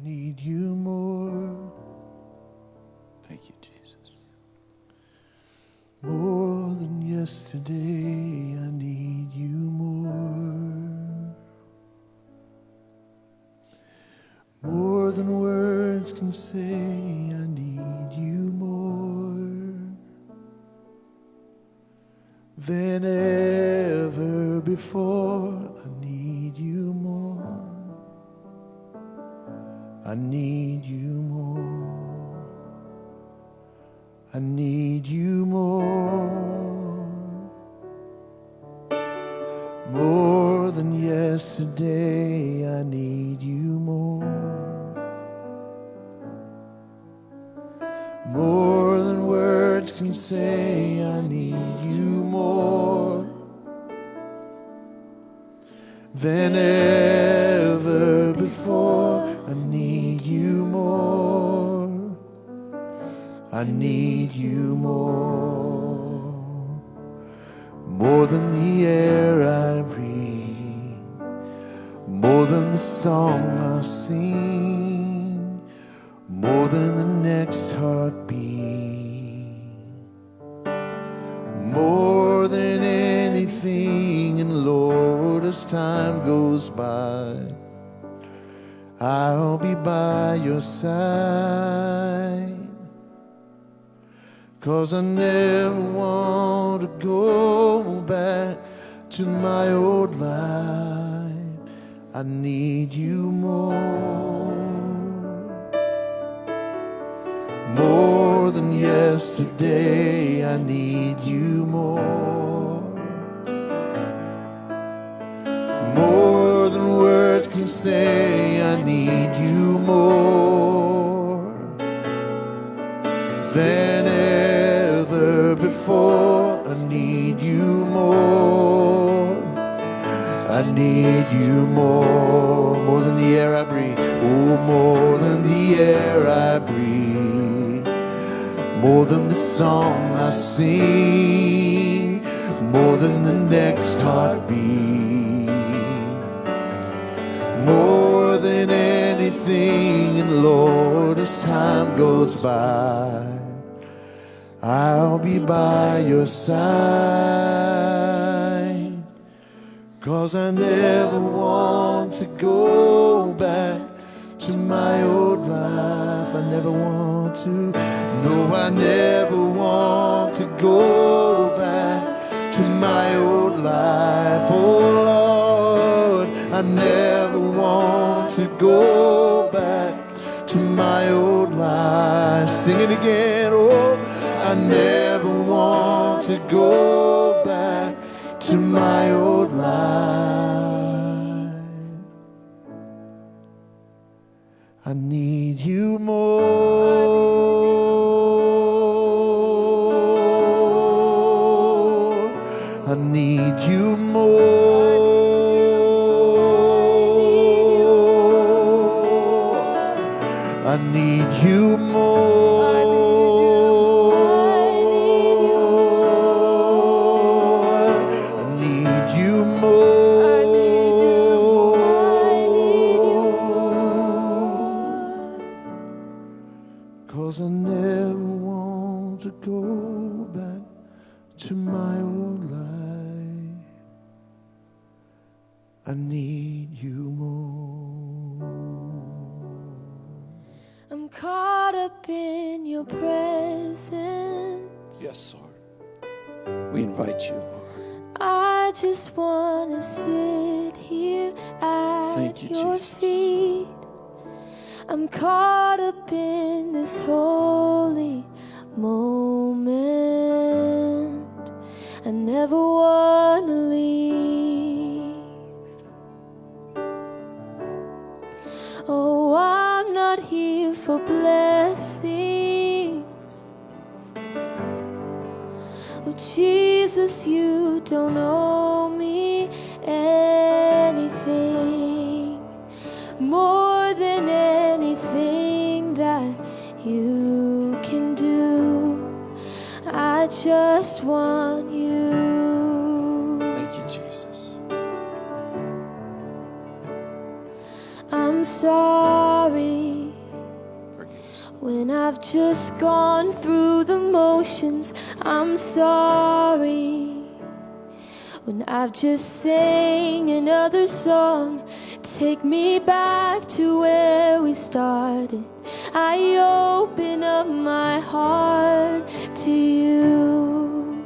need you more. Thank you, Jesus. More than yesterday, I need you more. More than words can say, I need you more. Than ever before, I need you more. I need you more. I need you more. More than yesterday, I need you more. More than words can say, I need you more. Than ever before, I need you more. I need you more. More than the air I breathe, more than the song I sing, more than the next heartbeat, more than anything. And Lord, as time goes by, I'll be by your side. 'Cause I never want to go back to my old life. I need you more. More than yesterday, I need you more. More than words can say, I need you more. Than ever before, I need you more. I need you more. More than the air I breathe. Oh, more than the air I breathe. More than the song I sing. More than the next heartbeat. More than anything. And Lord, as time goes by, I'll be by your side. 'Cause I never want to go back to my old life. I never want to. No, I never want to go back to my old life. Oh Lord, I never want to go back to my old life. Sing it again. Oh, I never want to go back to my old life. I need you more. I need you more. I need you more. I need you more. Cause I never want to go back to my old life. I need you more. I'm caught up in your presence. Yes, Lord. We invite you, Lord. I just want to sit here at Thank you, your Jesus. feet. I'm caught up in this holy moment. I never want to leave. Oh, I'm not here for blessings. Oh, Jesus, you don't owe me anything more than anything that you can do. I just want you. Thank you, Jesus. I'm sorry I've just gone through the motions, I'm sorry. When I've just sang another song, take me back to where we started. I open up my heart to you.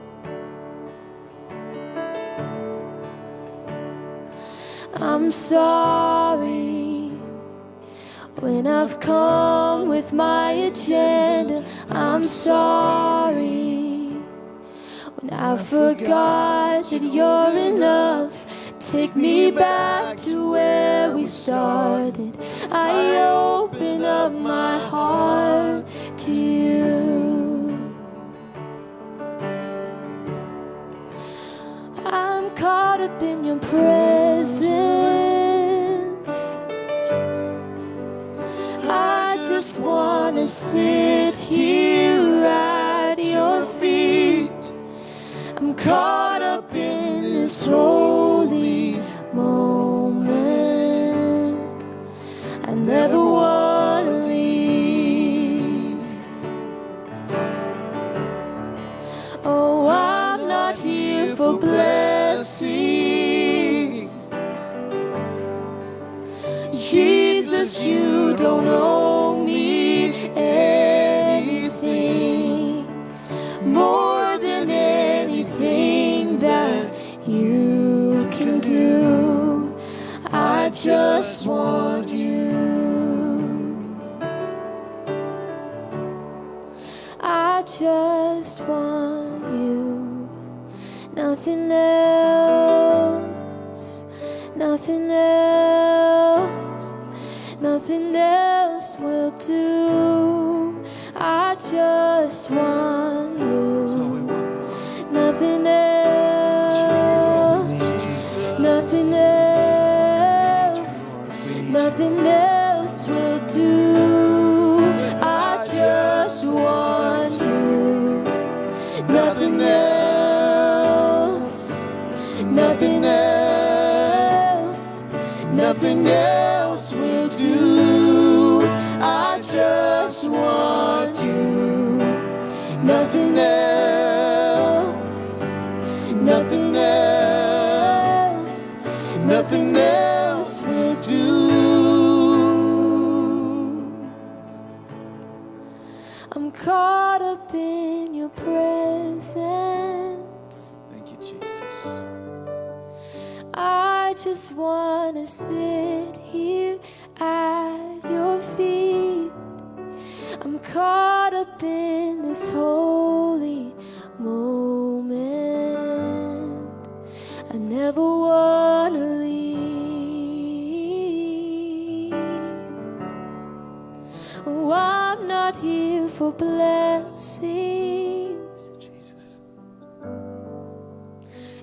I'm sorry when I've come with my agenda. I'm sorry when I forgot that you're enough. Take me back to where we started. I open up my heart to you. I'm caught up in your presence. I just wanna sit here at your feet. I'm caught up in this holy moment. I never wanna leave. Oh, I'm not here for blessings. Jesus, you don't owe me anything more than anything that you can do. I just want you. I just want you. Nothing else, nothing else, nothing else will do. I just want you. Nothing else, nothing else, nothing else will do. I just want you. Nothing else, nothing else, nothing else will do. I just want you. Nothing else, nothing else, nothing else will do. I'm caught up in your presence. Thank you, Jesus. I just wanna sit here at your feet. I'm caught up in this holy moment. I never wanna leave. Oh, I'm not here for blessings.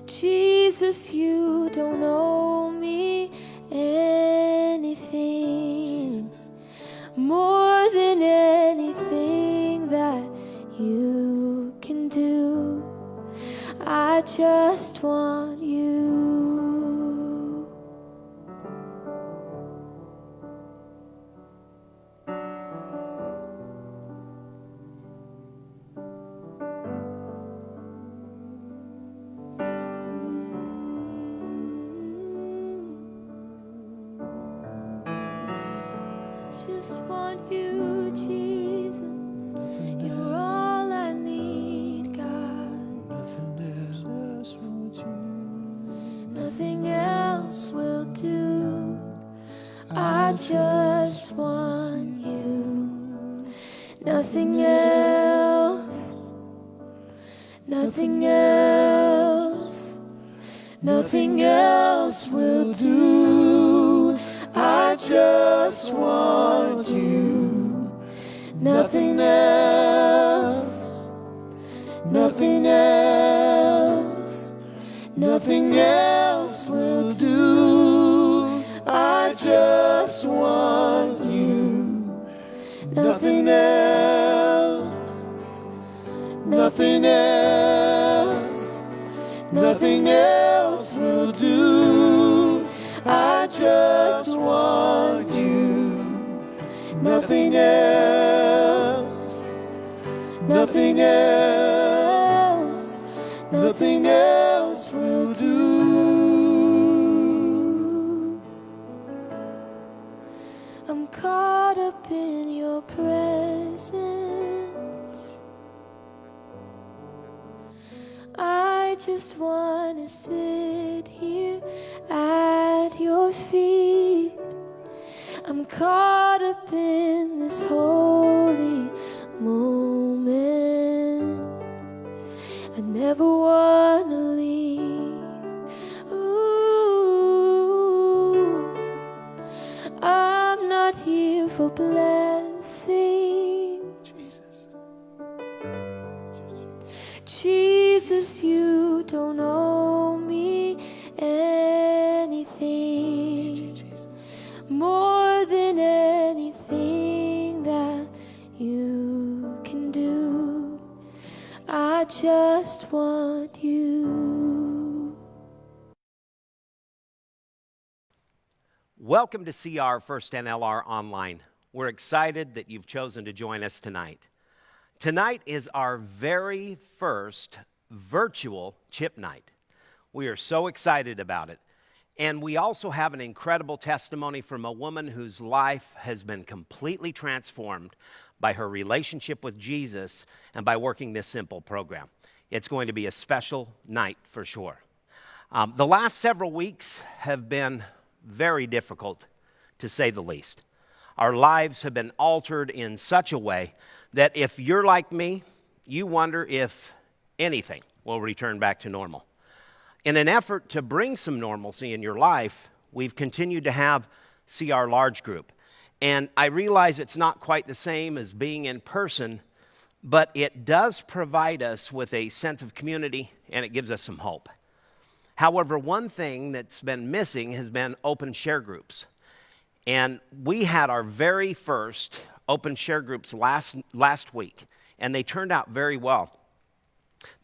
Jesus, you don't owe me anything more than anything that you can do. I just want you. Just want you, Jesus. You're all I need, God. Nothing else will do. I just want you. Nothing else, nothing else, nothing else will do. I just want you. Nothing else, nothing else, nothing else will do. I just want you. Nothing else, nothing else, nothing else will do. I just want you. Nothing else, Nothing else, nothing else will do. I'm caught up in your presence. I just want to sit here at your feet. I'm caught up in this holy moment. I never want to leave. Ooh, I'm not here for blessings. Jesus, you don't owe me anything more than anything that you can do. I just want you. Welcome to CR First NLR Online. We're excited that you've chosen to join us tonight. Tonight is our very first virtual Chip Night. We are so excited about it. And we also have an incredible testimony from a woman whose life has been completely transformed by her relationship with Jesus and by working this simple program. It's going to be a special night for sure. The last several weeks have been very difficult, to say the least. Our lives have been altered in such a way that if you're like me, you wonder if anything will return back to normal. In an effort to bring some normalcy in your life, we've continued to have CR Large Group. And I realize it's not quite the same as being in person, but it does provide us with a sense of community and it gives us some hope. However, one thing that's been missing has been open share groups. And we had our very first open share groups last week, and they turned out very well.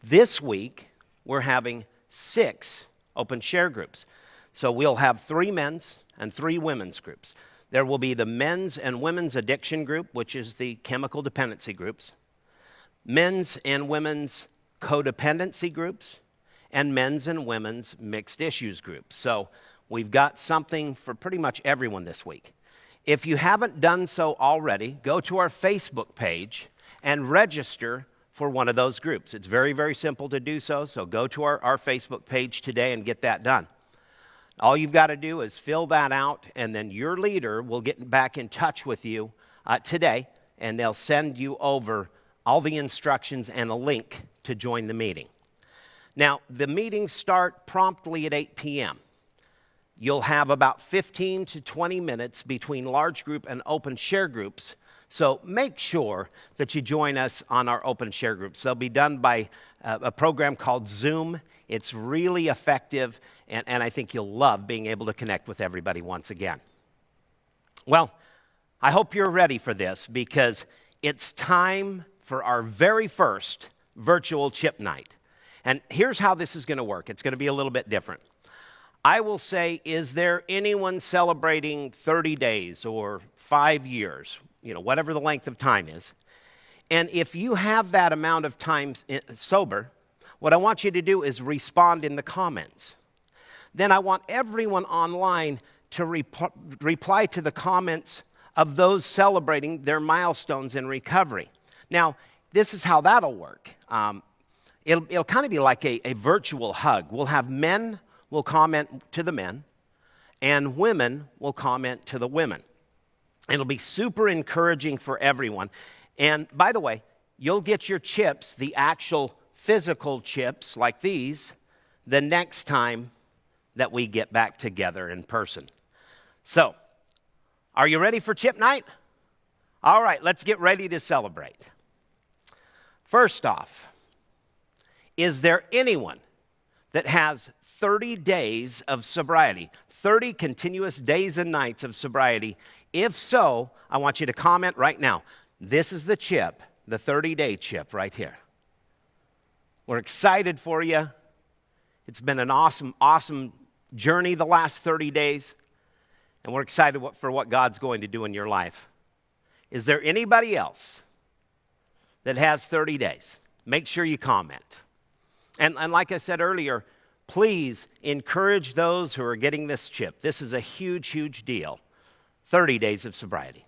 This week, we're having 6 open share groups. So we'll have 3 men's and 3 women's groups. There will be the men's and women's addiction group, which is the chemical dependency groups, men's and women's codependency groups, and men's and women's mixed issues groups. So we've got something for pretty much everyone this week. If you haven't done so already, go to our Facebook page and register for one of those groups. It's very, very simple to do so, so go to our Facebook page today and get that done. All you've got to do is fill that out, and then your leader will get back in touch with you today, and they'll send you over all the instructions and a link to join the meeting. Now, the meetings start promptly at 8 p.m. You'll have about 15 to 20 minutes between large group and open share groups. So make sure that you join us on our open share groups. They'll be done by a program called Zoom. It's really effective, and I think you'll love being able to connect with everybody once again. Well, I hope you're ready for this because it's time for our very first virtual Chip Night. And here's how this is going to work. It's going to be a little bit different. I will say, is there anyone celebrating 30 days or 5 years, whatever the length of time is? And if you have that amount of time sober, what I want you to do is respond in the comments. Then I want everyone online to reply to the comments of those celebrating their milestones in recovery. Now, this is how that'll work. It'll kind of be like a virtual hug. We'll have men will comment to the men, and women will comment to the women. It'll be super encouraging for everyone. And by the way, you'll get your chips, the actual physical chips like these, the next time that we get back together in person. So, are you ready for Chip Night? All right, let's get ready to celebrate. First off, is there anyone that has 30 days of sobriety, 30 continuous days and nights of sobriety? If so, I want you to comment right now. This is the chip, the 30-day chip right here. We're excited for you. It's been an awesome, awesome journey the last 30 days, and we're excited for what God's going to do in your life. Is there anybody else that has 30 days. Make sure you comment. And like I said earlier, please encourage those who are getting this chip. This is a huge, huge deal. 30 days of sobriety.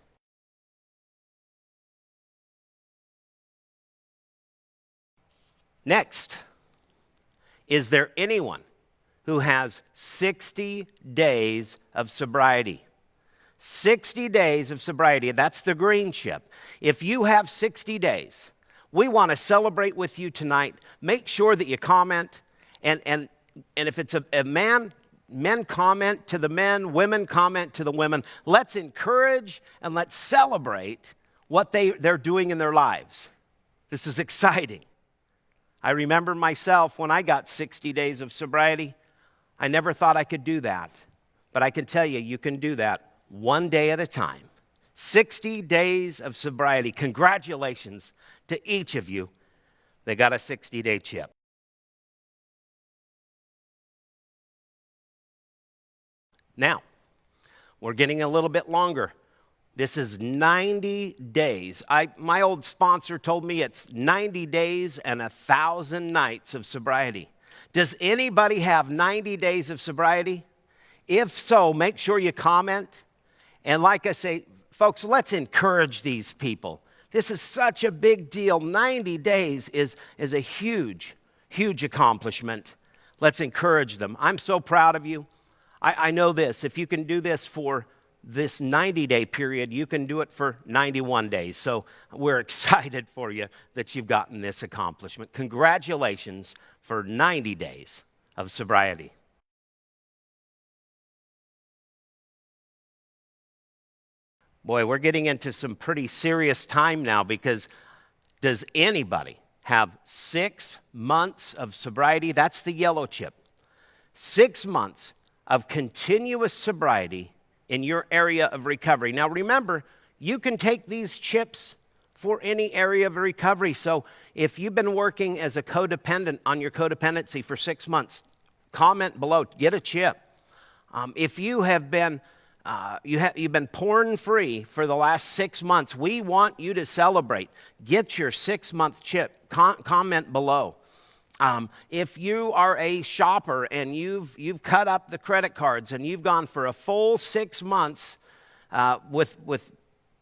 Next, is there anyone who has 60 days of sobriety? 60 days of sobriety, that's the green chip. If you have 60 days, we want to celebrate with you tonight. Make sure that you comment, and if it's a man, men comment to the men, women comment to the women. Let's encourage and let's celebrate what they're doing in their lives. This is exciting. I remember myself when I got 60 days of sobriety. I never thought I could do that. But I can tell you, you can do that one day at a time. 60 days of sobriety. Congratulations to each of you that got a 60-day chip. Now, we're getting a little bit longer. This is 90 days. My old sponsor told me it's 90 days and 1,000 nights of sobriety. Does anybody have 90 days of sobriety? If so, make sure you comment. And like I say, folks, let's encourage these people. This is such a big deal. 90 days is a huge, huge accomplishment. Let's encourage them. I'm so proud of you. I know this. If you can do this for this 90-day period, you can do it for 91 days. So we're excited for you that you've gotten this accomplishment. Congratulations for 90 days of sobriety. Boy, we're getting into some pretty serious time now, because does anybody have 6 months of sobriety? That's the yellow chip. 6 months of continuous sobriety in your area of recovery. Now remember, you can take these chips for any area of recovery. So if you've been working as a codependent on your codependency for 6 months, comment below, get a chip. If you have been you've been porn free for the last 6 months, we want you to celebrate. Get your 6-month chip. Comment below. If you are a shopper and you've cut up the credit cards and you've gone for a full 6 months with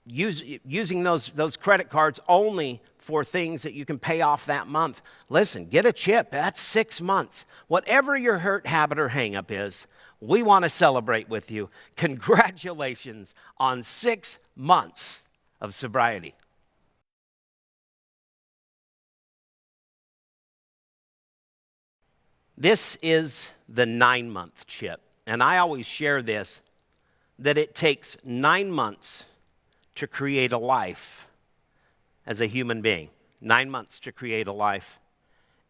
using those credit cards only for things that you can pay off that month, listen, get a chip. That's 6 months. Whatever your hurt, habit, or hang-up is, we want to celebrate with you. Congratulations on 6 months of sobriety. This is the 9-month chip, and I always share this, that it takes 9 months to create a life as a human being. 9 months to create a life.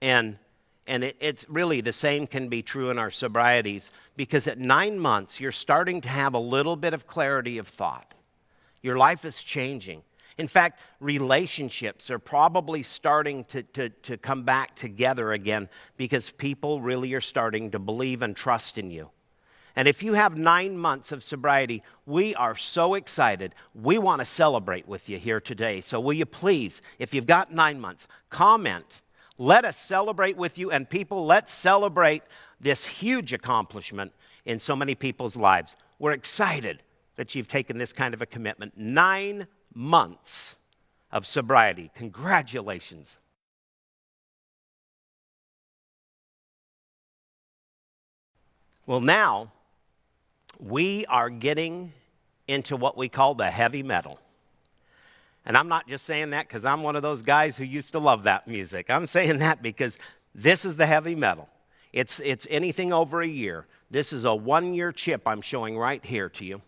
And it's really the same can be true in our sobrieties, because at 9 months, you're starting to have a little bit of clarity of thought. Your life is changing. In fact, relationships are probably starting to come back together again, because people really are starting to believe and trust in you. And if you have 9 months of sobriety, we are so excited. We want to celebrate with you here today. So will you please, if you've got 9 months, comment. Let us celebrate with you. And people, let's celebrate this huge accomplishment in so many people's lives. We're excited that you've taken this kind of a commitment. 9 months of sobriety. Congratulations. Well, now we are getting into what we call the heavy metal. And I'm not just saying that because I'm one of those guys who used to love that music. I'm saying that because this is the heavy metal. It's anything over a year. This is a 1-year chip I'm showing right here to you.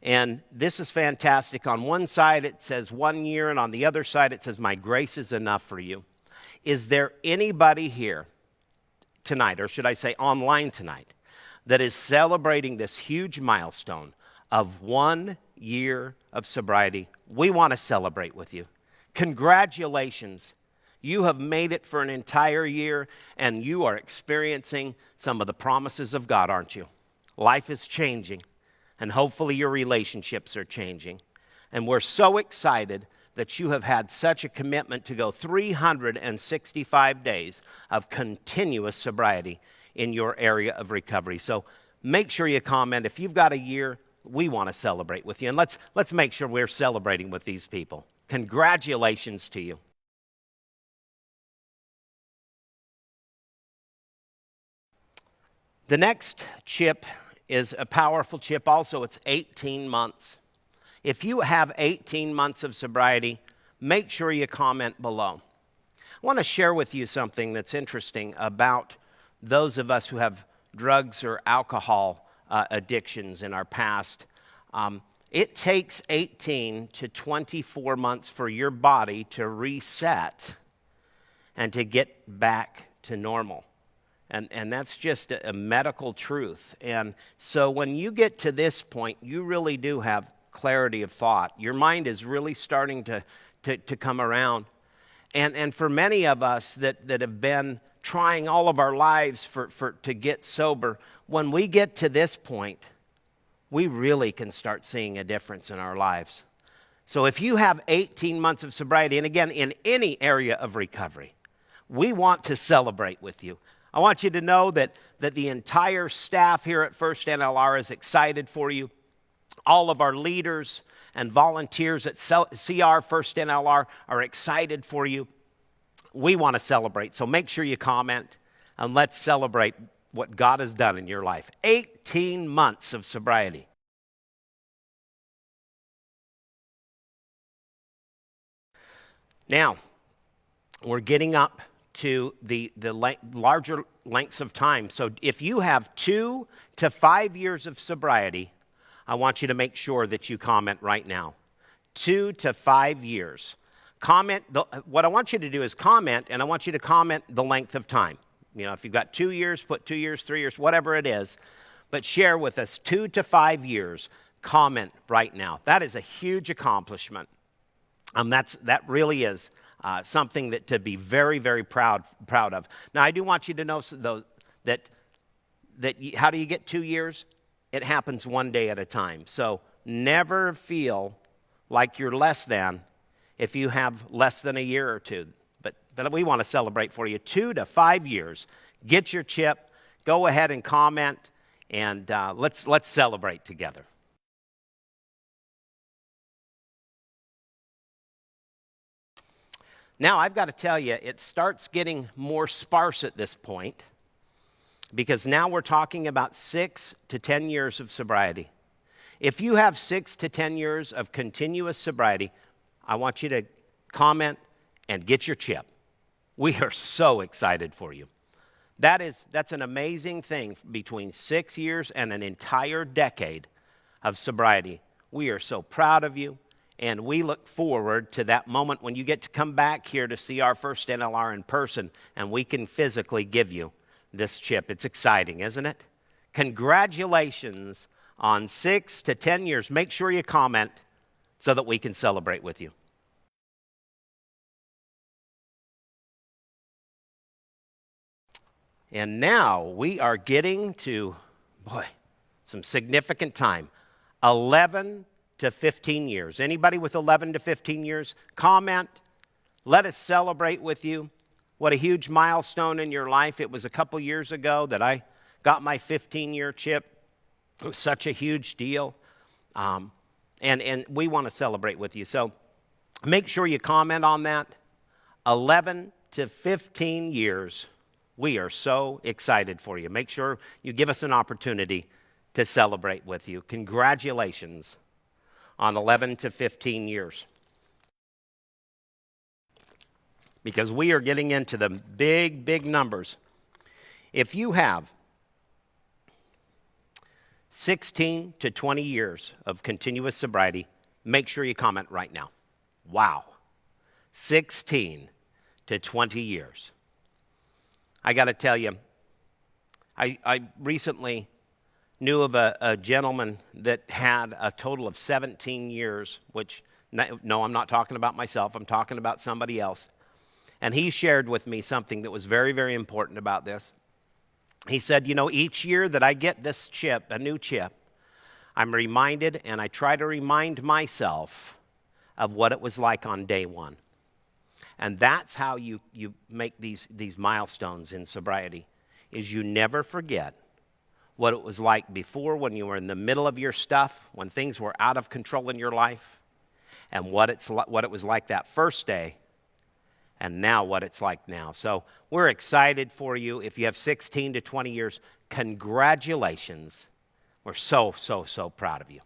And this is fantastic. On one side it says 1 year, and on the other side it says, my grace is enough for you. Is there anybody here tonight, or should I say online tonight, that is celebrating this huge milestone of 1 year of sobriety? We want to celebrate with you. Congratulations. You have made it for an entire year, and you are experiencing some of the promises of God, aren't you? Life is changing, and hopefully your relationships are changing. And we're so excited that you have had such a commitment to go 365 days of continuous sobriety in your area of recovery. So make sure you comment. If you've got a year, we want to celebrate with you. And let's make sure we're celebrating with these people. Congratulations to you. The next chip is a powerful chip also. It's 18 months. If you have 18 months of sobriety, make sure you comment below. I want to share with you something that's interesting about those of us who have drugs or alcohol addictions in our past. It takes 18 to 24 months for your body to reset and to get back to normal. And that's just a medical truth. And so when you get to this point, you really do have clarity of thought. Your mind is really starting to come around. And for many of us that have been trying all of our lives to get sober, when we get to this point, we really can start seeing a difference in our lives. So if you have 18 months of sobriety, and again, in any area of recovery, we want to celebrate with you. I want you to know that the entire staff here at First NLR is excited for you. All of our leaders and volunteers at CR First NLR are excited for you. We want to celebrate, so make sure you comment, and let's celebrate what God has done in your life. 18 months of sobriety. Now, we're getting up to the larger lengths of time. So if you have 2 to 5 years of sobriety, I want you to make sure that you comment right now. 2 to 5 years. Comment, what I want you to do is comment, and I want you to comment the length of time. You know, if you've got 2 years, put 2 years, 3 years, whatever it is. But share with us 2 to 5 years. Comment right now. That is a huge accomplishment. That really is something that to be very, very proud of. Now, I do want you to know, though, that how do you get 2 years? It happens one day at a time. So never feel like you're less than if you have less than a year or two. But we want to celebrate for you. 2 to 5 years. Get your chip. Go ahead and comment, and let's celebrate together. Now, I've got to tell you, it starts getting more sparse at this point because now we're talking about 6 to 10 years of sobriety. If you have 6 to 10 years of continuous sobriety, I want you to comment and get your chip. We are so excited for you. That's an amazing thing between 6 years and an entire decade of sobriety. We are so proud of you. And we look forward to that moment when you get to come back here to see our First NLR in person, and we can physically give you this chip. It's exciting, isn't it? Congratulations on 6 to 10 years. Make sure you comment so that we can celebrate with you. And now we are getting to, some significant time. 11 to 15 years. Anybody with 11 to 15 years, comment. Let us celebrate with you. What a huge milestone in your life. It was a couple years ago that I got my 15-year chip. It was such a huge deal. And we want to celebrate with you. So make sure you comment on that. 11 to 15 years. We are so excited for you. Make sure you give us an opportunity to celebrate with you. Congratulations on 11 to 15 years. Because we are getting into the big, big numbers. If you have 16 to 20 years of continuous sobriety, make sure you comment right now. Wow. 16 to 20 years. I got to tell you, I recently knew of a gentleman that had a total of 17 years, which, no, I'm not talking about myself. I'm talking about somebody else. And he shared with me something that was very, very important about this. He said, each year that I get this chip, a new chip, I'm reminded, and I try to remind myself of what it was like on day one. And that's how you make these milestones in sobriety, is you never forget what it was like before, when you were in the middle of your stuff, when things were out of control in your life, and what it was like that first day, and now what it's like now. So we're excited for you. If you have 16 to 20 years, congratulations. We're so proud of you.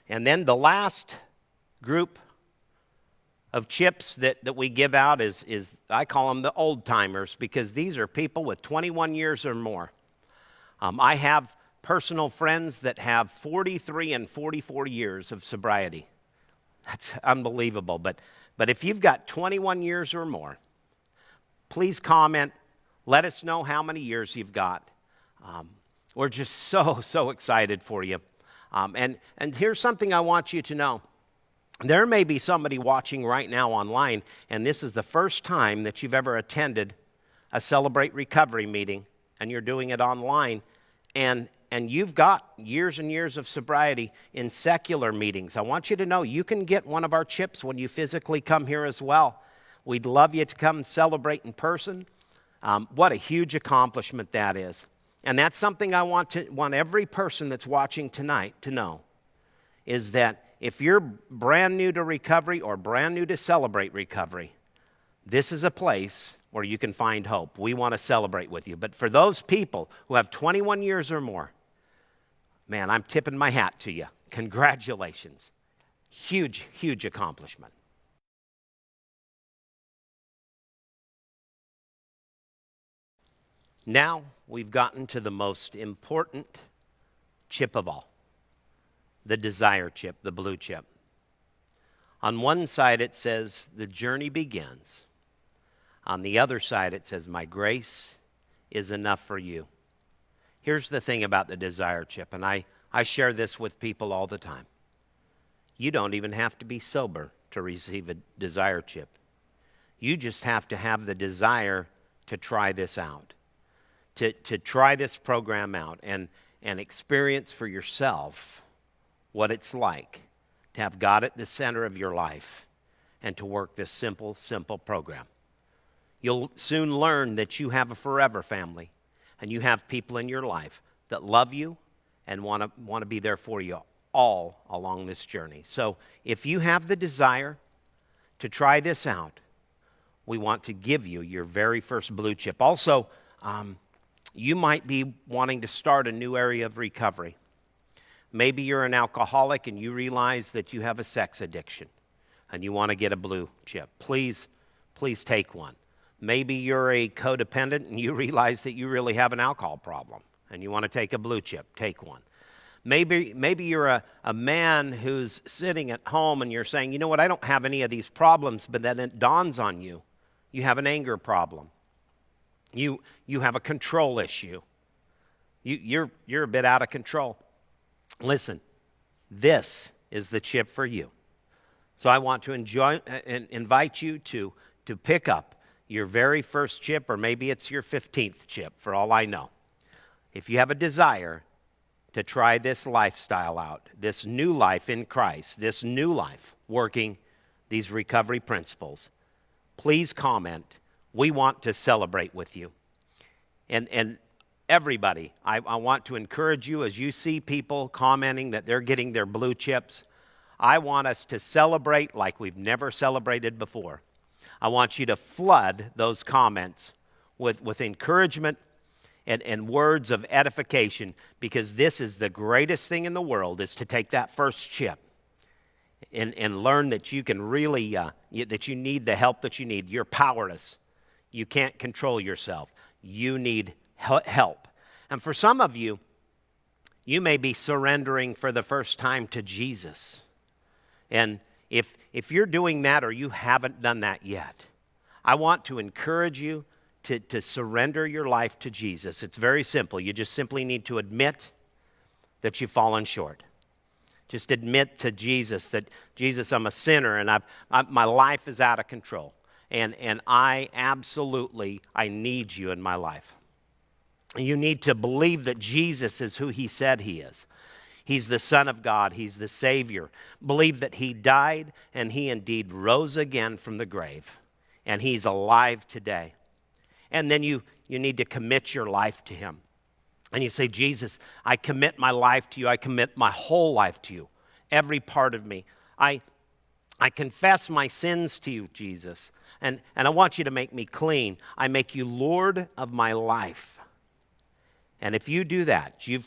And then the last group of chips that we give out is I call them the old timers, because these are people with 21 years or more. I have personal friends that have 43 and 44 years of sobriety. That's unbelievable. But if you've got 21 years or more, please comment. Let us know how many years you've got. We're just so excited for you. And here's something I want you to know. There may be somebody watching right now online, and this is the first time that you've ever attended a Celebrate Recovery meeting, and you're doing it online, and you've got years and years of sobriety in secular meetings. I want you to know you can get one of our chips when you physically come here as well. We'd love you to come celebrate in person. What a huge accomplishment that is. And that's something I want every person that's watching tonight to know, is that if you're brand new to recovery or brand new to Celebrate Recovery, this is a place where you can find hope. We want to celebrate with you. But for those people who have 21 years or more, man, I'm tipping my hat to you. Congratulations. Huge accomplishment. Now we've gotten to the most important chip of all, the desire chip, the blue chip. On one side it says, the journey begins. On the other side it says, my grace is enough for you. Here's the thing about the desire chip, and I share this with people all the time. You don't even have to be sober to receive a desire chip. You just have to have the desire to try this out, to try this program out and experience for yourself what it's like to have God at the center of your life and to work this simple program. You'll soon learn that you have a forever family, and you have people in your life that love you and want to be there for you all along this journey. So if you have the desire to try this out, we want to give you your very first blue chip. Also, you might be wanting to start a new area of recovery. Maybe you're an alcoholic and you realize that you have a sex addiction and you want to get a blue chip. Please take one. Maybe you're a codependent and you realize that you really have an alcohol problem and you want to take a blue chip. Take one. Maybe you're a man who's sitting at home and you're saying, you know what, I don't have any of these problems, but then it dawns on you. You have an anger problem. You have a control issue. You're a bit out of control. Listen, this is the chip for you. So I want to invite you to pick up your very first chip, or maybe it's your 15th chip, for all I know. If you have a desire to try this lifestyle out, this new life in Christ, this new life working these recovery principles, please comment. We want to celebrate with you. And everybody, I want to encourage you as you see people commenting that they're getting their blue chips. I want us to celebrate like we've never celebrated before. I want you to flood those comments with encouragement and words of edification, because this is the greatest thing in the world, is to take that first chip and learn that you can really, that you need the help that you need. You're powerless. You can't control yourself. You need help. And for some of you, you may be surrendering for the first time to Jesus. And if you're doing that or you haven't done that yet, I want to encourage you to surrender your life to Jesus. It's very simple. You just simply need to admit that you've fallen short. Just admit to Jesus that, Jesus, I'm a sinner and my life is out of control. And I need you in my life. You need to believe that Jesus is who he said he is. He's the Son of God. He's the Savior. Believe that he died and he indeed rose again from the grave. And he's alive today. And then you need to commit your life to him. And you say, Jesus, I commit my life to you. I commit my whole life to you. Every part of me. I confess my sins to you, Jesus. And I want you to make me clean. I make you Lord of my life. And if you do that, you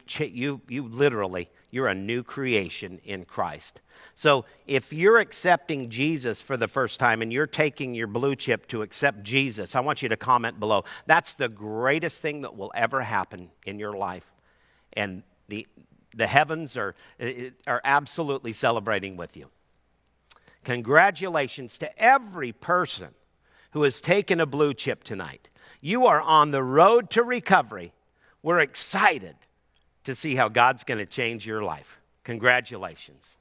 literally, you're a new creation in Christ. So if you're accepting Jesus for the first time and you're taking your blue chip to accept Jesus, I want you to comment below. That's the greatest thing that will ever happen in your life. And the heavens are absolutely celebrating with you. Congratulations to every person who has taken a blue chip tonight. You are on the road to recovery. We're excited to see how God's going to change your life. Congratulations.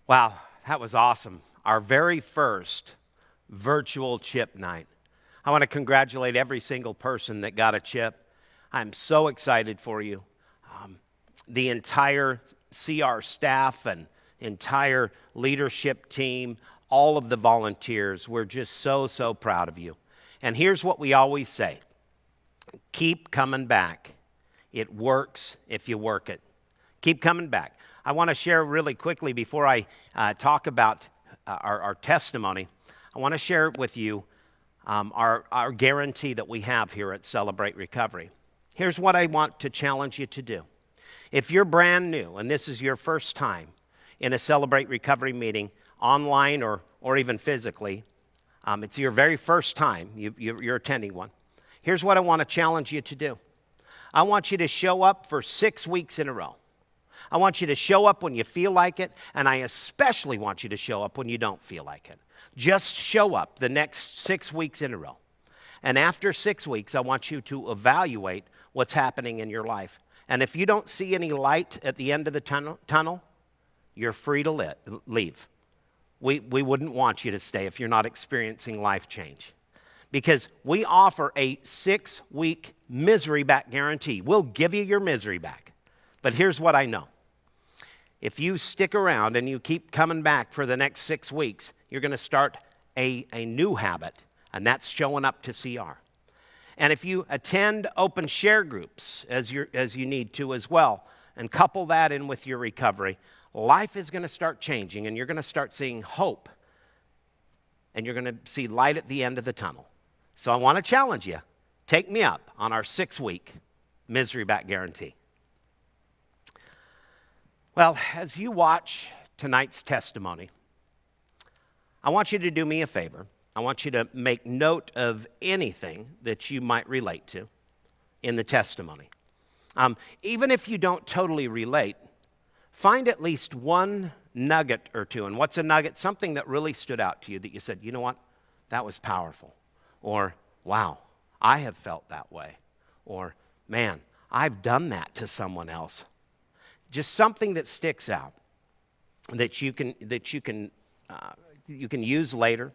Wow, that was awesome. Our very first virtual chip night. I want to congratulate every single person that got a chip. I'm so excited for you. The entire CR staff and entire leadership team, all of the volunteers, we're just so proud of you. And here's what we always say. Keep coming back. It works if you work it. Keep coming back. I want to share really quickly before I talk about our testimony. I want to share with you our guarantee that we have here at Celebrate Recovery. Here's what I want to challenge you to do. If you're brand new and this is your first time in a Celebrate Recovery meeting, online or even physically, it's your very first time you're attending one. Here's what I want to challenge you to do. I want you to show up for 6 weeks in a row. I want you to show up when you feel like it, and I especially want you to show up when you don't feel like it. Just show up the next 6 weeks in a row. And after 6 weeks, I want you to evaluate what's happening in your life. And if you don't see any light at the end of the tunnel, you're free to leave. We wouldn't want you to stay if you're not experiencing life change. Because we offer a 6-week misery back guarantee. We'll give you your misery back. But here's what I know. If you stick around and you keep coming back for the next 6 weeks, you're going to start a new habit, and that's showing up to CR. And if you attend open share groups as you need to as well, and couple that in with your recovery, life is going to start changing, and you're going to start seeing hope, and you're going to see light at the end of the tunnel. So I want to challenge you. Take me up on our 6-week misery back guarantee. Well, as you watch tonight's testimony, I want you to do me a favor. I want you to make note of anything that you might relate to in the testimony. Even if you don't totally relate, find at least one nugget or two. And what's a nugget? Something that really stood out to you that you said, you know what? That was powerful. Or, wow, I have felt that way. Or, man, I've done that to someone else. Just something that sticks out that you can use later.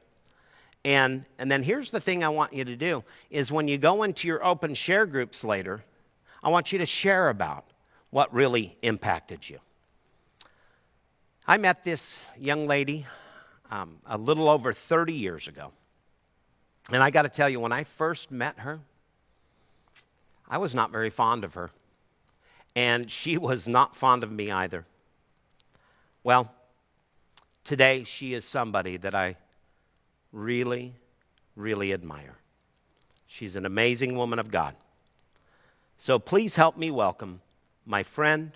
And then here's the thing I want you to do is when you go into your open share groups later, I want you to share about what really impacted you. I met this young lady a little over 30 years ago. And I got to tell you, when I first met her, I was not very fond of her. And she was not fond of me either. Well, today she is somebody that I really, really admire. She's an amazing woman of God. So please help me welcome my friend,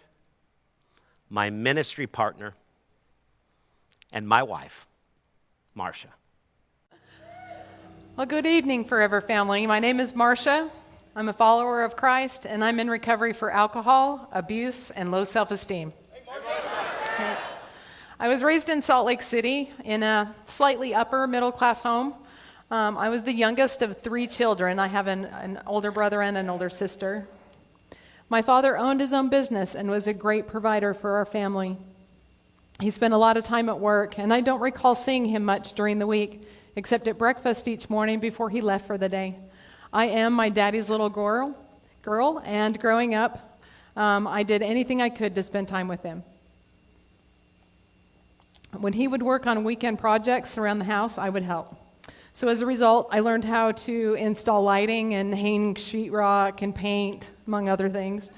my ministry partner, and my wife, Marcia. Well, good evening, Forever family. My name is Marcia. I'm a follower of Christ, and I'm in recovery for alcohol, abuse, and low self-esteem. Hey, I was raised in Salt Lake City in a slightly upper middle-class home. I was the youngest of 3 children. I have an older brother and an older sister. My father owned his own business and was a great provider for our family. He spent a lot of time at work, and I don't recall seeing him much during the week except at breakfast each morning before he left for the day. I am my daddy's little girl, and growing up, I did anything I could to spend time with him. When he would work on weekend projects around the house, I would help. So as a result, I learned how to install lighting and hang sheetrock and paint, among other things.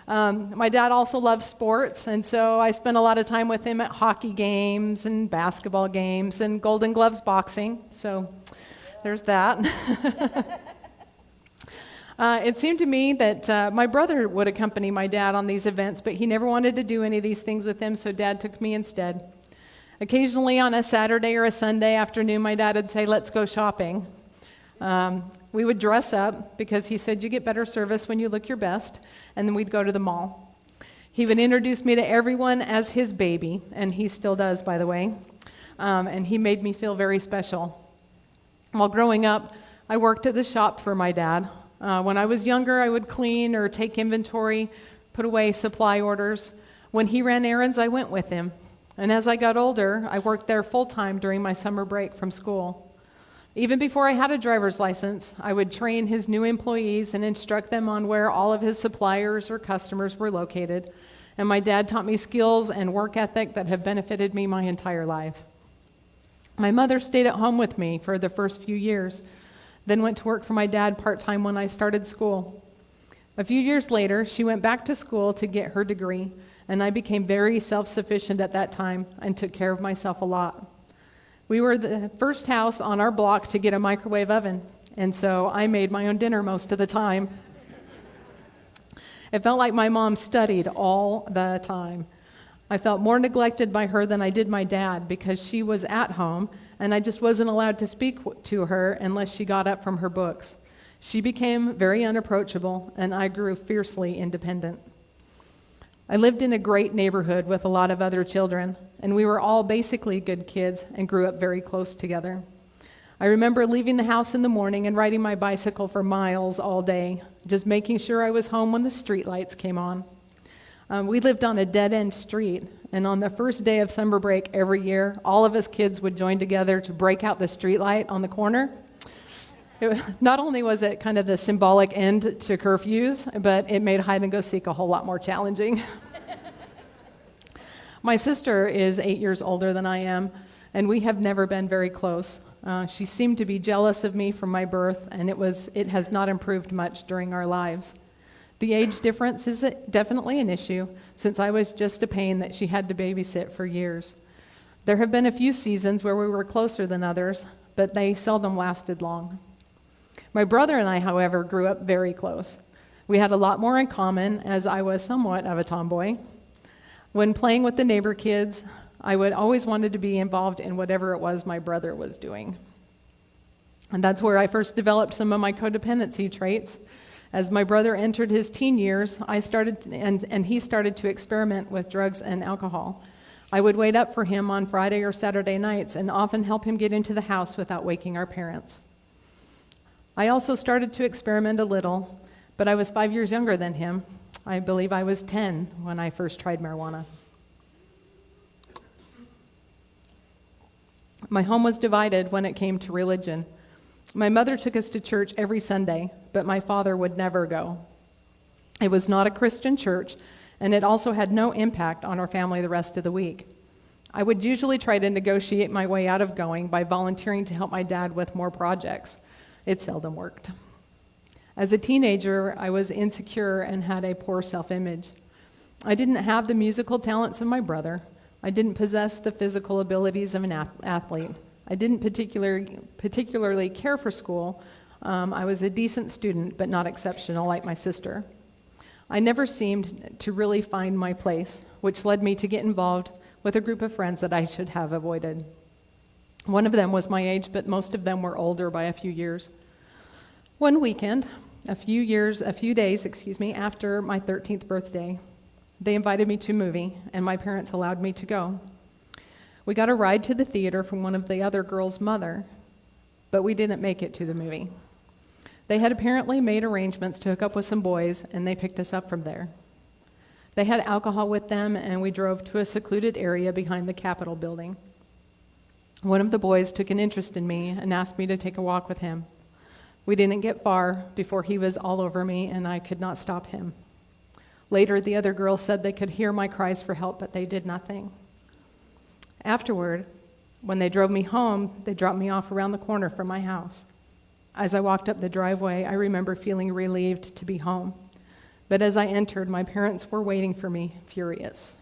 My dad also loved sports, and so I spent a lot of time with him at hockey games and basketball games and Golden Gloves boxing. So there's that. It seemed to me that my brother would accompany my dad on these events, but he never wanted to do any of these things with him, so Dad took me instead. Occasionally on a Saturday or a Sunday afternoon, my dad would say, "Let's go shopping." We would dress up because he said you get better service when you look your best, and then we'd go to the mall. He would introduce me to everyone as his baby, and he still does, by the way, and he made me feel very special. While growing up, I worked at the shop for my dad. When I was younger, I would clean or take inventory, put away supply orders. When he ran errands, I went with him. And as I got older, I worked there full-time during my summer break from school. Even before I had a driver's license, I would train his new employees and instruct them on where all of his suppliers or customers were located. And my dad taught me skills and work ethic that have benefited me my entire life. My mother stayed at home with me for the first few years, then went to work for my dad part-time when I started school. A few years later, she went back to school to get her degree, and I became very self-sufficient at that time and took care of myself a lot. We were the first house on our block to get a microwave oven, and so I made my own dinner most of the time. It felt like my mom studied all the time. I felt more neglected by her than I did my dad because she was at home, and I just wasn't allowed to speak to her unless she got up from her books. She became very unapproachable, and I grew fiercely independent. I lived in a great neighborhood with a lot of other children, and we were all basically good kids and grew up very close together. I remember leaving the house in the morning and riding my bicycle for miles all day, just making sure I was home when the street lights came on. We lived on a dead-end street, and on the first day of summer break every year, all of us kids would join together to break out the street light on the corner. Not only was it kind of the symbolic end to curfews, but it made hide and go seek a whole lot more challenging. My sister is 8 years older than I am, and we have never been very close. She seemed to be jealous of me from my birth, and it has not improved much during our lives. The age difference is definitely an issue, since I was just a pain that she had to babysit for years. There have been a few seasons where we were closer than others, but they seldom lasted long. My brother and I, however, grew up very close. We had a lot more in common, as I was somewhat of a tomboy. When playing with the neighbor kids, I would always wanted to be involved in whatever it was my brother was doing. And that's where I first developed some of my codependency traits. As my brother entered his teen years, he started to experiment with drugs and alcohol. I would wait up for him on Friday or Saturday nights and often help him get into the house without waking our parents. I also started to experiment a little, but I was 5 years younger than him. I believe I was 10 when I first tried marijuana. My home was divided when it came to religion. My mother took us to church every Sunday, but my father would never go. It was not a Christian church, and it also had no impact on our family the rest of the week. I would usually try to negotiate my way out of going by volunteering to help my dad with more projects. It seldom worked. As a teenager, I was insecure and had a poor self-image. I didn't have the musical talents of my brother. I didn't possess the physical abilities of an athlete. I didn't particularly care for school. I was a decent student, but not exceptional like my sister. I never seemed to really find my place, which led me to get involved with a group of friends that I should have avoided. One of them was my age, but most of them were older by a few years. One weekend, a few days after my 13th birthday, they invited me to a movie, and my parents allowed me to go. We got a ride to the theater from one of the other girls' mother, but we didn't make it to the movie. They had apparently made arrangements to hook up with some boys, and they picked us up from there. They had alcohol with them, and we drove to a secluded area behind the Capitol building. One of the boys took an interest in me and asked me to take a walk with him. We didn't get far before he was all over me, and I could not stop him. Later, the other girls said they could hear my cries for help, but they did nothing. Afterward, when they drove me home, they dropped me off around the corner from my house. As I walked up the driveway, I remember feeling relieved to be home. But as I entered, my parents were waiting for me, furious.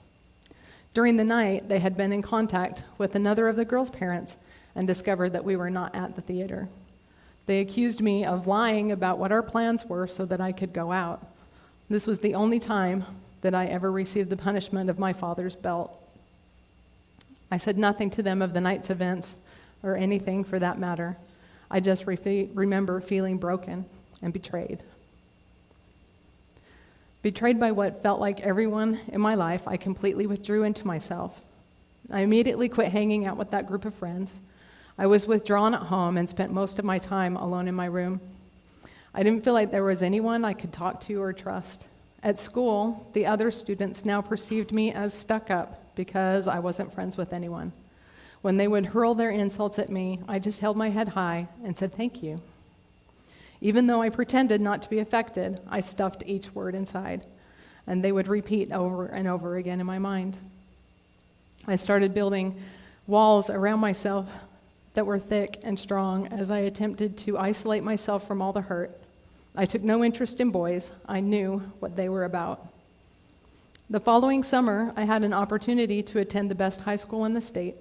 During the night, they had been in contact with another of the girls' parents and discovered that we were not at the theater. They accused me of lying about what our plans were so that I could go out. This was the only time that I ever received the punishment of my father's belt. I said nothing to them of the night's events or anything for that matter. I just remember feeling broken and betrayed. Betrayed by what felt like everyone in my life, I completely withdrew into myself. I immediately quit hanging out with that group of friends. I was withdrawn at home and spent most of my time alone in my room. I didn't feel like there was anyone I could talk to or trust. At school, the other students now perceived me as stuck up because I wasn't friends with anyone. When they would hurl their insults at me, I just held my head high and said thank you. Even though I pretended not to be affected, I stuffed each word inside, and they would repeat over and over again in my mind. I started building walls around myself that were thick and strong as I attempted to isolate myself from all the hurt. I took no interest in boys. I knew what they were about. The following summer, I had an opportunity to attend the best high school in the state.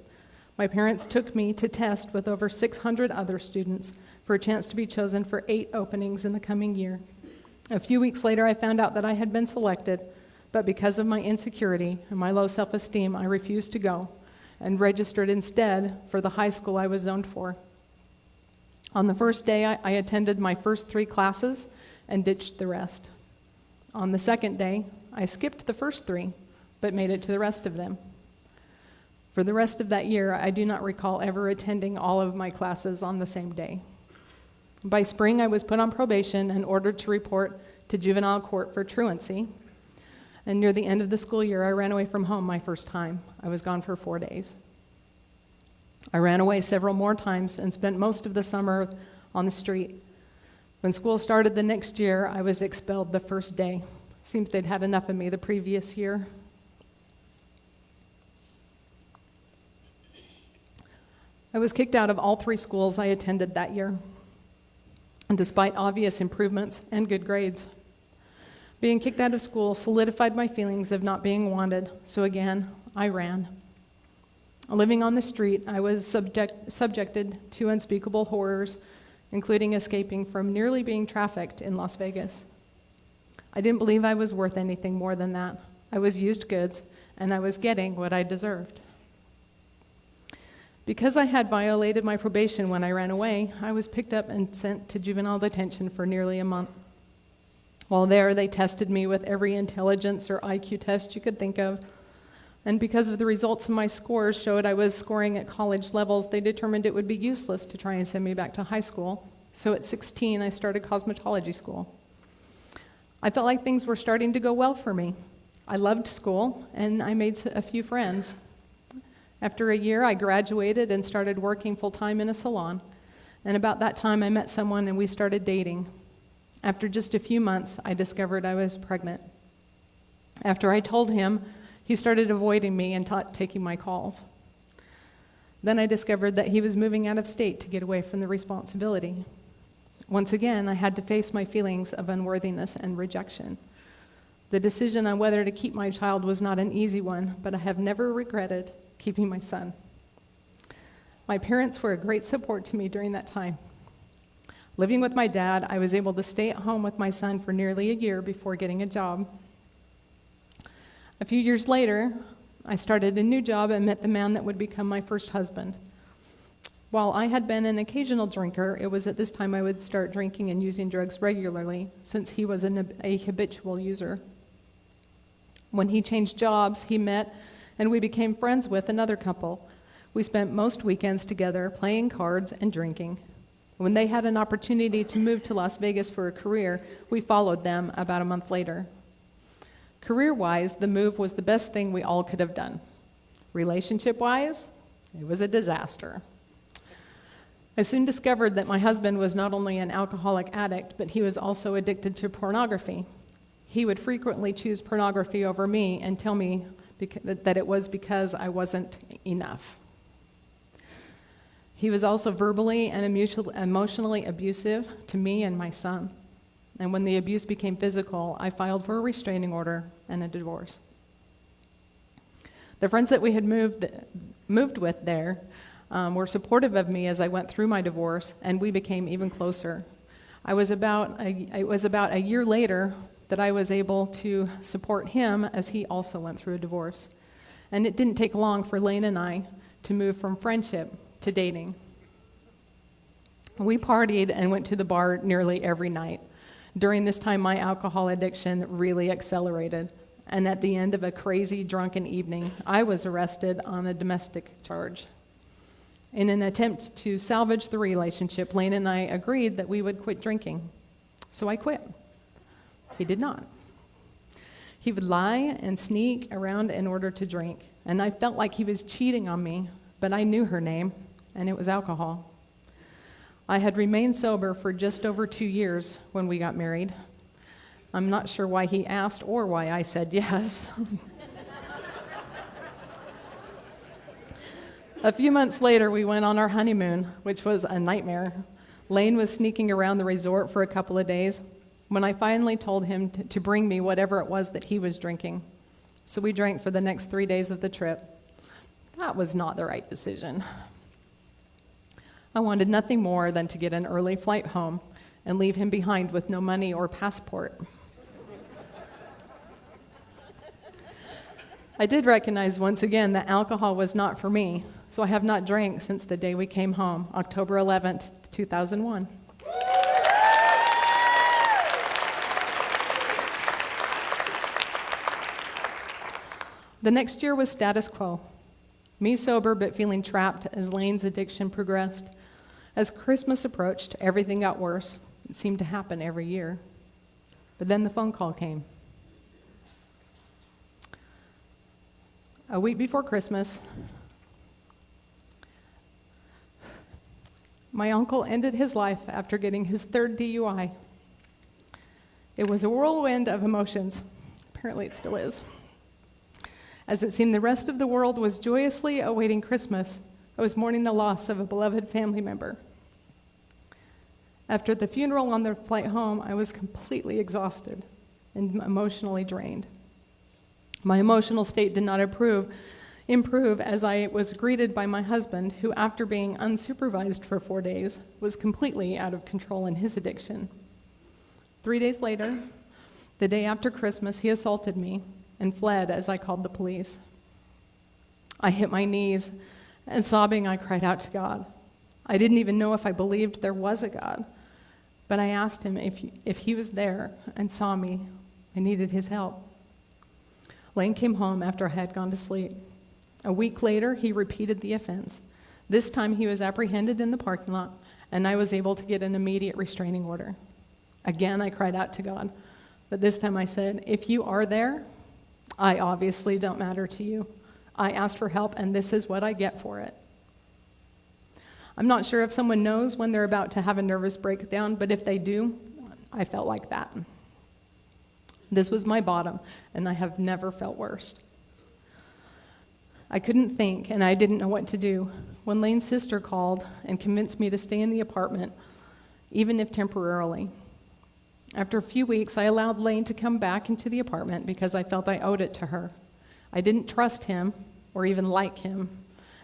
My parents took me to test with over 600 other students for a chance to be chosen for 8 openings in the coming year. A few weeks later, I found out that I had been selected, but because of my insecurity and my low self-esteem, I refused to go and registered instead for the high school I was zoned for. On the first day, I attended my first 3 classes and ditched the rest. On the second day, I skipped the first 3, but made it to the rest of them. For the rest of that year, I do not recall ever attending all of my classes on the same day. By spring, I was put on probation and ordered to report to juvenile court for truancy. And near the end of the school year, I ran away from home my first time. I was gone for 4 days. I ran away several more times and spent most of the summer on the street. When school started the next year, I was expelled the first day. Seems they'd had enough of me the previous year. I was kicked out of all 3 schools I attended that year, and despite obvious improvements and good grades. Being kicked out of school solidified my feelings of not being wanted, so again, I ran. Living on the street, I was subjected to unspeakable horrors, including escaping from nearly being trafficked in Las Vegas. I didn't believe I was worth anything more than that. I was used goods, and I was getting what I deserved. Because I had violated my probation when I ran away, I was picked up and sent to juvenile detention for nearly a month. While there, they tested me with every intelligence or IQ test you could think of, and because of the results of my scores showed I was scoring at college levels, they determined it would be useless to try and send me back to high school. So at 16, I started cosmetology school. I felt like things were starting to go well for me. I loved school, and I made a few friends. After a year, I graduated and started working full-time in a salon. And about that time, I met someone and we started dating. After just a few months, I discovered I was pregnant. After I told him, he started avoiding me and taking my calls. Then I discovered that he was moving out of state to get away from the responsibility. Once again, I had to face my feelings of unworthiness and rejection. The decision on whether to keep my child was not an easy one, but I have never regretted keeping my son. My parents were a great support to me during that time. Living with my dad, I was able to stay at home with my son for nearly a year before getting a job. A few years later, I started a new job and met the man that would become my first husband. While I had been an occasional drinker, it was at this time I would start drinking and using drugs regularly, since he was a habitual user. When he changed jobs, he met and we became friends with another couple. We spent most weekends together playing cards and drinking. When they had an opportunity to move to Las Vegas for a career, we followed them about a month later. Career-wise, the move was the best thing we all could have done. Relationship-wise, It was a disaster. I soon discovered that my husband was not only an alcoholic addict, but he was also addicted to pornography. He would frequently choose pornography over me and tell me that it was because I wasn't enough. He was also verbally and emotionally abusive to me and my son. And when the abuse became physical, I filed for a restraining order and a divorce. The friends that we had moved with there were supportive of me as I went through my divorce, and we became even closer. It was about a year later that I was able to support him as he also went through a divorce. And it didn't take long for Layne and I to move from friendship to dating. We partied and went to the bar nearly every night. During this time, my alcohol addiction really accelerated. And at the end of a crazy drunken evening, I was arrested on a domestic charge. In an attempt to salvage the relationship, Layne and I agreed that we would quit drinking. So I quit. He did not. He would lie and sneak around in order to drink, and I felt like he was cheating on me, but I knew her name, and it was alcohol. I had remained sober for just over 2 years when we got married. I'm not sure why he asked or why I said yes. A few months later, we went on our honeymoon, which was a nightmare. Layne was sneaking around the resort for a couple of days when I finally told him to bring me whatever it was that he was drinking. So we drank for the next 3 days of the trip. That was not the right decision. I wanted nothing more than to get an early flight home and leave him behind with no money or passport. I did recognize once again that alcohol was not for me, so I have not drank since the day we came home, October 11th, 2001. The next year was status quo. Me sober but feeling trapped as Layne's addiction progressed. As Christmas approached, everything got worse. It seemed to happen every year. But then the phone call came. A week before Christmas, my uncle ended his life after getting his 3rd DUI. It was a whirlwind of emotions. Apparently it still is. As it seemed the rest of the world was joyously awaiting Christmas, I was mourning the loss of a beloved family member. After the funeral on the flight home, I was completely exhausted and emotionally drained. My emotional state did not improve as I was greeted by my husband, who, after being unsupervised for 4 days, was completely out of control in his addiction. 3 days later, the day after Christmas, he assaulted me and fled as I called the police. I hit my knees, and sobbing, I cried out to God. I didn't even know if I believed there was a God, but I asked him if he was there and saw me and needed his help. Layne came home after I had gone to sleep. A week later, he repeated the offense. This time, he was apprehended in the parking lot, and I was able to get an immediate restraining order. Again, I cried out to God, but this time I said, if you are there, I obviously don't matter to you. I asked for help, and this is what I get for it. I'm not sure if someone knows when they're about to have a nervous breakdown, but if they do, I felt like that. This was my bottom, and I have never felt worse. I couldn't think, and I didn't know what to do when Layne's sister called and convinced me to stay in the apartment, even if temporarily. After a few weeks, I allowed Layne to come back into the apartment because I felt I owed it to her. I didn't trust him or even like him,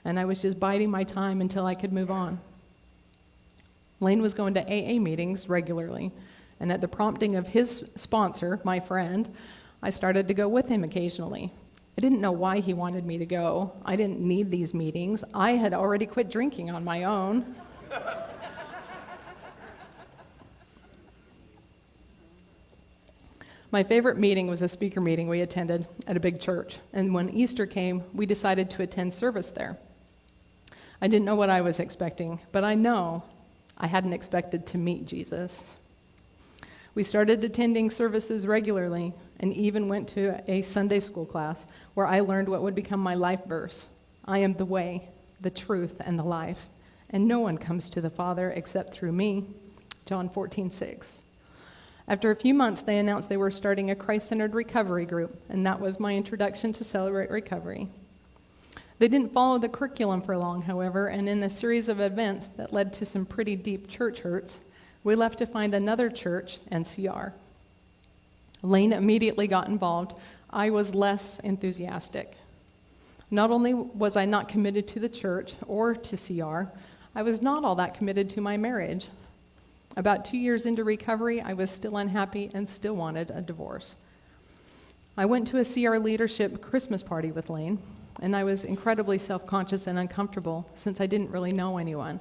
and I was just biding my time until I could move on. Layne was going to AA meetings regularly, and at the prompting of his sponsor, my friend, I started to go with him occasionally. I didn't know why he wanted me to go. I didn't need these meetings. I had already quit drinking on my own. My favorite meeting was a speaker meeting we attended at a big church, and when Easter came, we decided to attend service there. I didn't know what I was expecting, but I know I hadn't expected to meet Jesus. We started attending services regularly and even went to a Sunday school class where I learned what would become my life verse. I am the way, the truth, and the life. And no one comes to the Father except through me. John 14:6. After a few months, they announced they were starting a Christ-centered recovery group, and that was my introduction to Celebrate Recovery. They didn't follow the curriculum for long, however, and in a series of events that led to some pretty deep church hurts, we left to find another church, NCR. Layne immediately got involved. I was less enthusiastic. Not only was I not committed to the church or to CR, I was not all that committed to my marriage. About 2 years into recovery, I was still unhappy and still wanted a divorce. I went to a CR leadership Christmas party with Layne, and I was incredibly self-conscious and uncomfortable since I didn't really know anyone.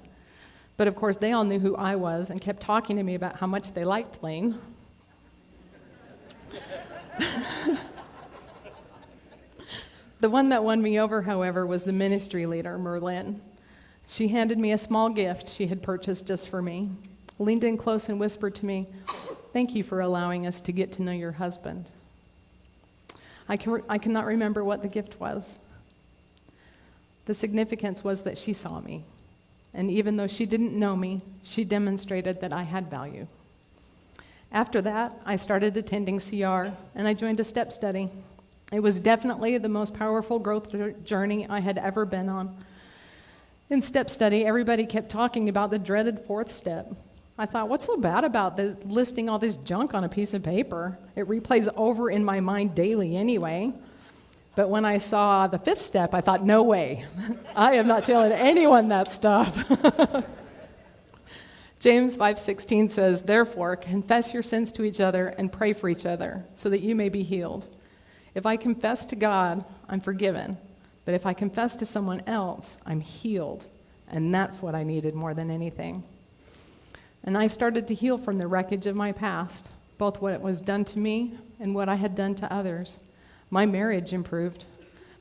But of course, they all knew who I was and kept talking to me about how much they liked Layne. The one that won me over, however, was the ministry leader, Merlin. She handed me a small gift she had purchased just for me, leaned in close and whispered to me, "Thank you for allowing us to get to know your husband." I cannot remember what the gift was. The significance was that she saw me, and even though she didn't know me, she demonstrated that I had value. After that, I started attending CR, and I joined a step study. It was definitely the most powerful growth journey I had ever been on. In step study, everybody kept talking about the dreaded fourth step. I thought, what's so bad about this, listing all this junk on a piece of paper? It replays over in my mind daily anyway. But when I saw the fifth step, I thought, no way. I am not telling anyone that stuff. James 5:16 says, "Therefore, confess your sins to each other and pray for each other so that you may be healed. If I confess to God, I'm forgiven. But if I confess to someone else, I'm healed." And that's what I needed more than anything. And I started to heal from the wreckage of my past, both what was done to me and what I had done to others. My marriage improved.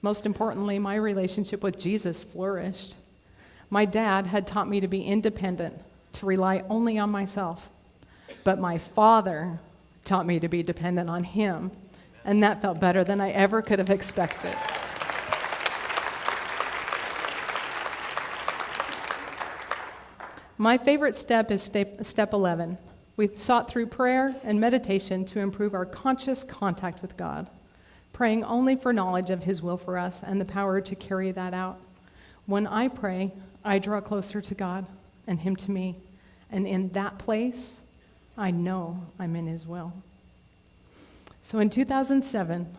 Most importantly, my relationship with Jesus flourished. My dad had taught me to be independent, to rely only on myself. But my father taught me to be dependent on him, and that felt better than I ever could have expected. My favorite step is step 11. We sought through prayer and meditation to improve our conscious contact with God, praying only for knowledge of his will for us and the power to carry that out. When I pray, I draw closer to God and him to me, and in that place, I know I'm in his will. So in 2007,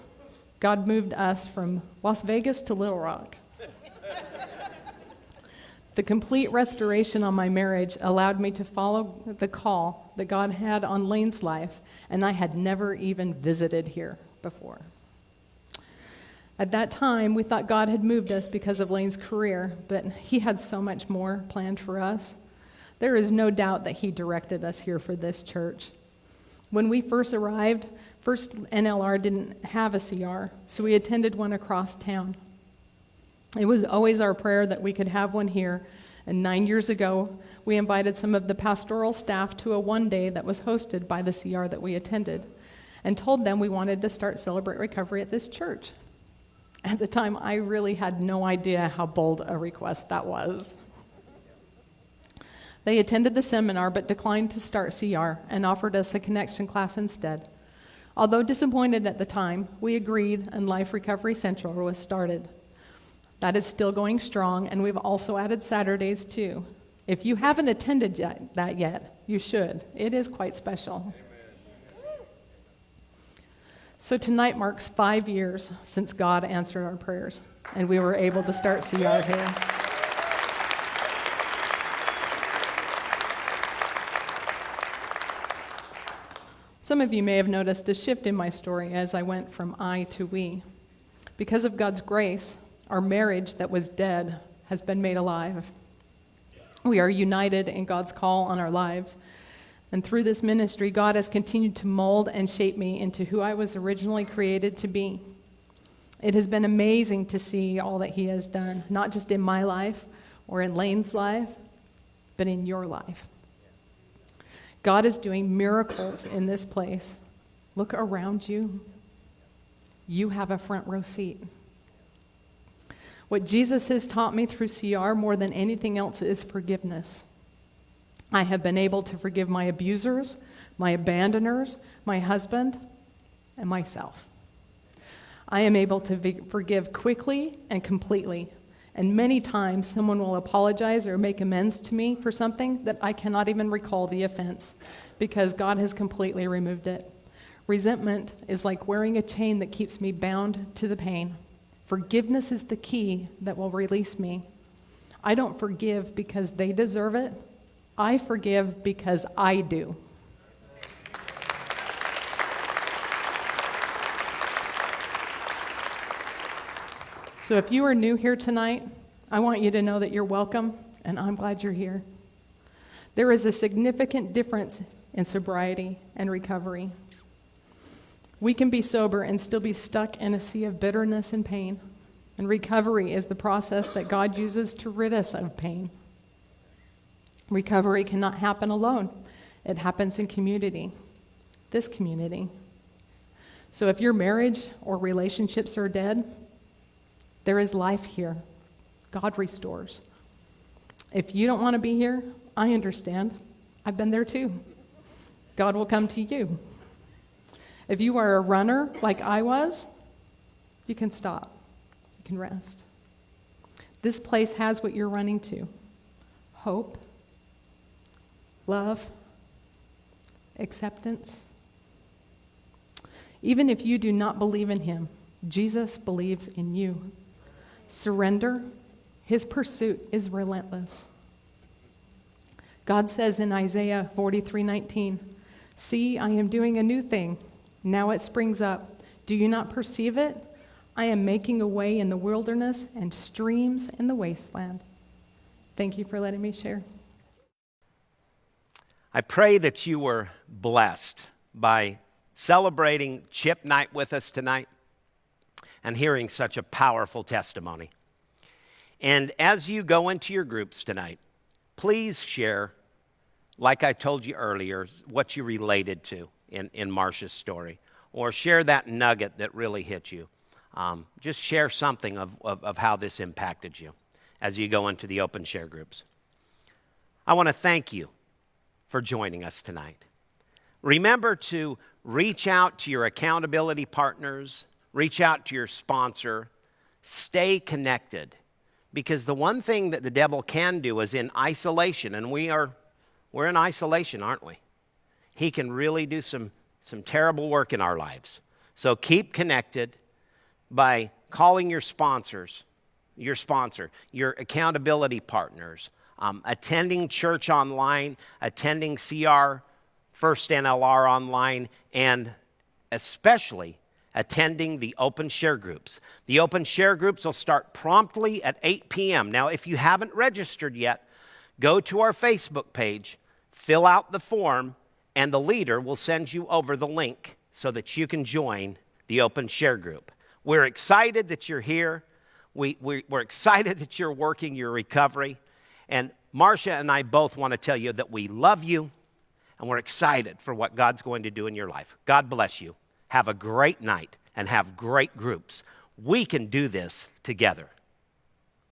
God moved us from Las Vegas to Little Rock. The complete restoration on my marriage allowed me to follow the call that God had on Layne's life, and I had never even visited here before. At that time, we thought God had moved us because of Layne's career, but he had so much more planned for us. There is no doubt that he directed us here for this church. When we first arrived, First NLR didn't have a CR, so we attended one across town. It was always our prayer that we could have one here, and 9 years ago, we invited some of the pastoral staff to a one-day that was hosted by the CR that we attended, and told them we wanted to start Celebrate Recovery at this church. At the time, I really had no idea how bold a request that was. They attended the seminar but declined to start CR and offered us a connection class instead. Although disappointed at the time, we agreed and Life Recovery Central was started. That is still going strong, and we've also added Saturdays too. If you haven't attended that yet, you should. It is quite special. So tonight marks 5 years since God answered our prayers, and we were able to start CR here. Some of you may have noticed a shift in my story as I went from I to we. Because of God's grace, our marriage that was dead has been made alive. We are united in God's call on our lives. And through this ministry, God has continued to mold and shape me into who I was originally created to be. It has been amazing to see all that he has done, not just in my life or in Layne's life, but in your life. God is doing miracles in this place. Look around you. You have a front row seat. What Jesus has taught me through CR more than anything else is forgiveness. I have been able to forgive my abusers, my abandoners, my husband, and myself. I am able to forgive quickly and completely. And many times someone will apologize or make amends to me for something that I cannot even recall the offense because God has completely removed it. Resentment is like wearing a chain that keeps me bound to the pain. Forgiveness is the key that will release me. I don't forgive because they deserve it. I forgive because I do. So if you are new here tonight, I want you to know that you're welcome, and I'm glad you're here. There is a significant difference in sobriety and recovery. We can be sober and still be stuck in a sea of bitterness and pain. And recovery is the process that God uses to rid us of pain. Recovery cannot happen alone. It happens in community, this community. So if your marriage or relationships are dead, there is life here. God restores. If you don't want to be here, I understand. I've been there too. God will come to you. If you are a runner like I was, you can stop. You can rest. This place has what you're running to: hope, love, acceptance. Even if you do not believe in him, Jesus believes in you. Surrender. His pursuit is relentless. God says in Isaiah 43:19, "See, I am doing a new thing. Now it springs up. Do you not perceive it? I am making a way in the wilderness and streams in the wasteland." Thank you for letting me share. I pray that you were blessed by celebrating Chip Night with us tonight and hearing such a powerful testimony. And as you go into your groups tonight, please share, like I told you earlier, what you related to in Marsha's story, or share that nugget that really hit you. Just share something of how this impacted you as you go into the open share groups. I want to thank you for joining us tonight. Remember to reach out to your accountability partners, reach out to your sponsor, stay connected. Because the one thing that the devil can do is in isolation, and we're in isolation, aren't we? He can really do some terrible work in our lives. So keep connected by calling your sponsors, your sponsor, your accountability partners, attending church online, attending CR, First NLR online, and especially attending the open share groups. The open share groups will start promptly at 8 p.m. Now, if you haven't registered yet, go to our Facebook page, fill out the form, and the leader will send you over the link so that you can join the open share group. We're excited that you're here. We're excited that you're working your recovery. And Marcia and I both want to tell you that we love you, and we're excited for what God's going to do in your life. God bless you. Have a great night and have great groups. We can do this together.